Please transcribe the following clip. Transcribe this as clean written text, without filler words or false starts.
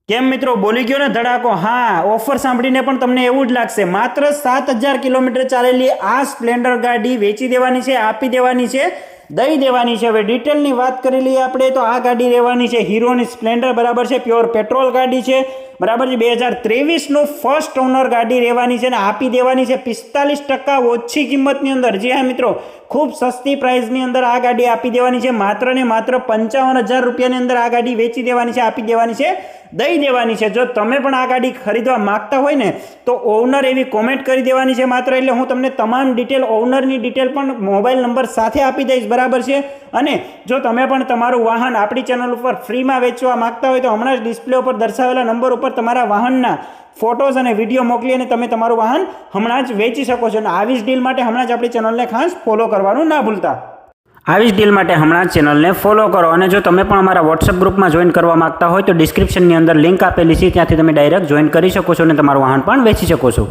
કેમ મિત્રો બોલી ગયો ને ધડાકો? હા, ઓફર સાંભળીને પણ તમને એવું જ લાગશે. માત્ર 7,000 કિલોમીટર ચાલેલી આ સ્પ્લેન્ડર ગાડી વેચી દેવાની છે, આપી દેવાની છે, દઈ દેવાની છે. હવે ડિટેલની વાત કરી લઈએ આપણે તો આ ગાડી રહેવાની છે હીરોની સ્પ્લેન્ડર, બરાબર છે. પ્યોર પેટ્રોલ ગાડી છે, બરાબર છે. 2023નું ફર્સ્ટ ઓનર ગાડી રહેવાની છે ને આપી દેવાની છે 45% ઓછી કિંમતની અંદર. જી હા મિત્રો, ખૂબ સસ્તી પ્રાઇસની અંદર આ ગાડી આપી દેવાની છે. માત્ર ને માત્ર 55,000 રૂપિયાની અંદર આ ગાડી વેચી દેવાની છે, આપી દેવાની છે, દઈ દેવાની છે. જો તમે પણ આ ગાડી ખરીદવા માંગતા હોય ને તો ઓનર એવી કોમેન્ટ કરી દેવાની છે માત્ર. એટલે હું તમને તમામ ડિટેલ, ઓનરની ડિટેલ પણ મોબાઈલ નંબર સાથે આપી દઈશ, બરાબર છે. અને જો તમે પણ તમારું વાહન આપણી ચેનલ ઉપર ફ્રીમાં વેચવા માંગતા હોય તો હમણાં જ ડિસ્પ્લે ઉપર દર્શાવેલા નંબર ઉપર તમારા વાહનના ફોટોઝ અને વિડીયો મોકલી અને તમે તમારું વાહન હમણાં જ વેચી શકો છો. અને આવી જ ડીલ માટે હમણાં જ આપણી ચેનલને ખાસ ફોલો કરવાનું ના ભૂલતા. આવી જ ડીલ માટે હમણાં જ ચેનલને ફોલો કરો. અને જો તમે પણ અમારા વોટ્સઅપ ગ્રુપમાં જોઈન કરવા માંગતા હોય તો ડિસ્ક્રિપ્શનની અંદર લિંક આપેલી છે, ત્યાંથી તમે ડાયરેક્ટ જોઈન કરી શકો છો અને તમારું વાહન પણ વેચી શકો છો.